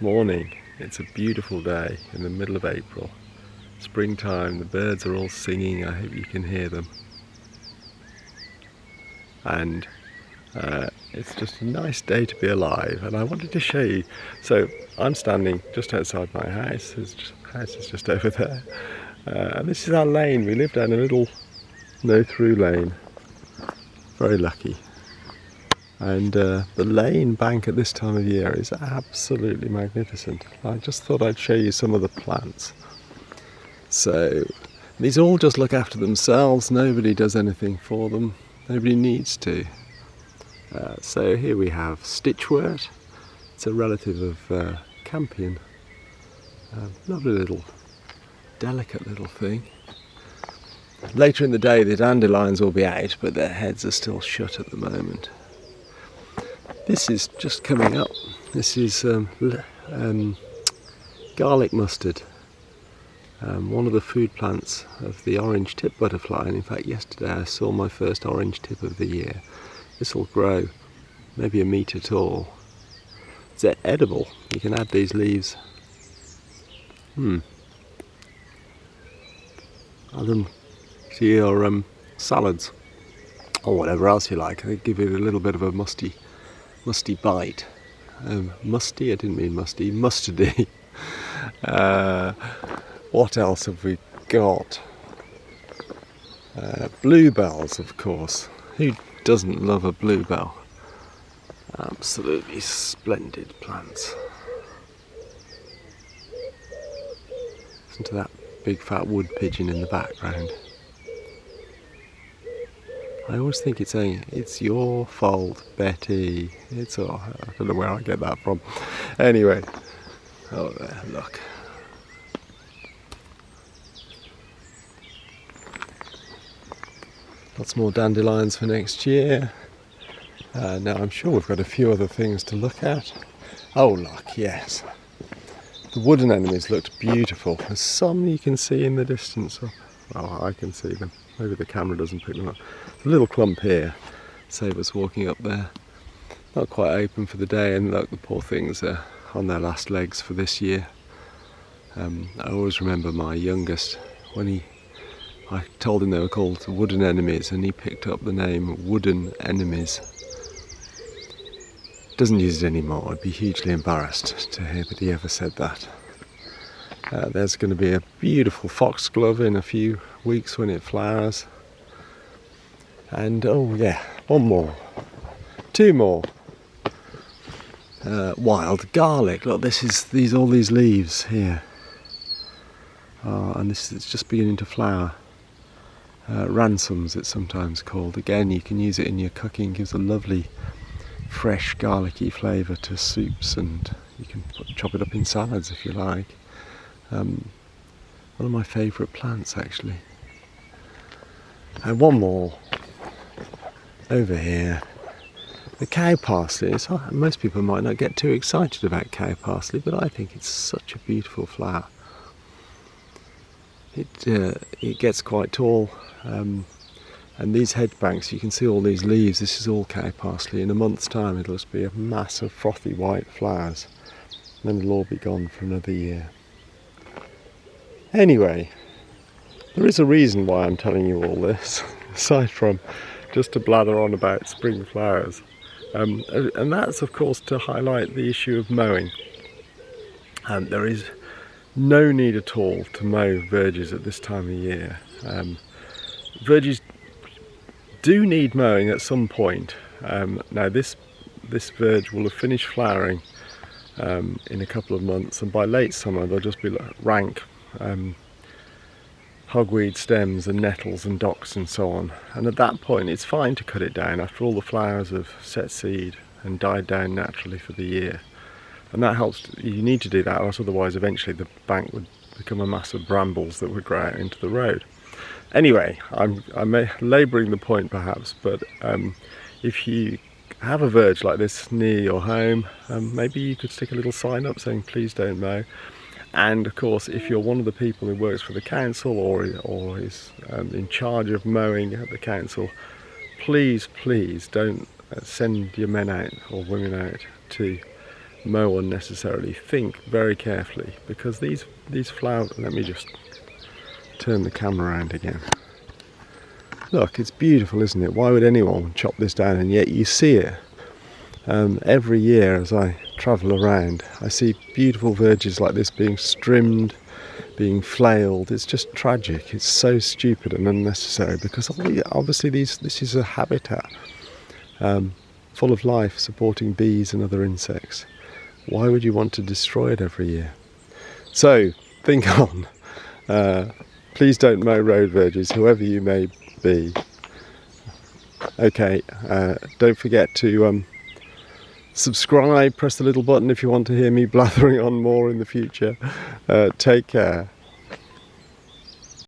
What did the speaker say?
morning. It's a beautiful day in the middle of April. Springtime, the birds are all singing, I hope you can hear them. And it's just a nice day to be alive, and I wanted to show you. So I'm standing just outside my house, the house is just over there. And this is our lane. We live down a little no-through lane. Very lucky. And the lane bank at this time of year is absolutely magnificent. I just thought I'd show you some of the plants. So these all just look after themselves. Nobody does anything for them. Nobody needs to. So here we have stitchwort. It's a relative of campion. Lovely little, delicate little thing. Later in the day the dandelions will be out, but their heads are still shut at the moment. This is just coming up. This is garlic mustard, one of the food plants of the orange tip butterfly, and in fact yesterday I saw my first orange tip of the year. This will grow maybe a metre tall. It's edible. You can add these leaves. Add them to your salads or whatever else you like. They give it a little bit of a musty bite. Musty? I didn't mean musty. Mustardy. What else have we got? Bluebells, of course. Who doesn't love a bluebell? Absolutely splendid plants. Listen to that big fat wood pigeon in the background. I always think it's saying, "It's your fault, Betty." I don't know where I get that from. Anyway, oh there, look. Lots more dandelions for next year. Now I'm sure we've got a few other things to look at. Oh look, yes. The wood anemones looked beautiful. There's some you can see in the distance. Well, I can see them. Maybe the camera doesn't pick them up. A little clump here. Save us walking up there. Not quite open for the day, and look, the poor things are on their last legs for this year. I always remember my youngest, I told him they were called wooden enemies, and he picked up the name Wooden Enemies. Doesn't use it anymore. I'd be hugely embarrassed to hear that he ever said that. There's going to be a beautiful foxglove in a few weeks when it flowers. And oh yeah, one more. Two more. Wild garlic. Look, all these leaves here. And this is just beginning to flower. Ransoms, it's sometimes called. Again, you can use it in your cooking. Gives a lovely fresh garlicky flavour to soups, and you can chop it up in salads if you like. One of my favourite plants, actually. And one more over here. The cow parsley. Most people might not get too excited about cow parsley, but I think it's such a beautiful flower. It gets quite tall, and these hedge banks, you can see all these leaves. This is all cow parsley. In a month's time it'll just be a mass of frothy white flowers, and then it'll all be gone for another year. Anyway, there is a reason why I'm telling you all this, aside from just to blather on about spring flowers, and that's of course to highlight the issue of mowing. There is no need at all to mow verges at this time of year. Verges do need mowing at some point. Now this verge will have finished flowering in a couple of months, and by late summer there'll just be rank hogweed stems and nettles and docks and so on. And at that point it's fine to cut it down after all the flowers have set seed and died down naturally for the year. And that helps. You need to do that, or else otherwise eventually the bank would become a mass of brambles that would grow out into the road. Anyway, I'm labouring the point perhaps, but if you have a verge like this near your home, maybe you could stick a little sign up saying please don't mow. And of course, if you're one of the people who works for the council or is in charge of mowing at the council, please don't send your men out or women out to mow unnecessarily, think very carefully, because these flowers, let me just turn the camera around again. Look, it's beautiful, isn't it? Why would anyone chop this down? And yet you see it every year as I travel around. I see beautiful verges like this being trimmed, being flailed. It's just tragic. It's so stupid and unnecessary, because obviously this is a habitat full of life, supporting bees and other insects. Why would you want to destroy it every year? So think on. Please don't mow road verges, whoever you may be. Okay, don't forget to subscribe, press the little button if you want to hear me blathering on more in the future. Take care.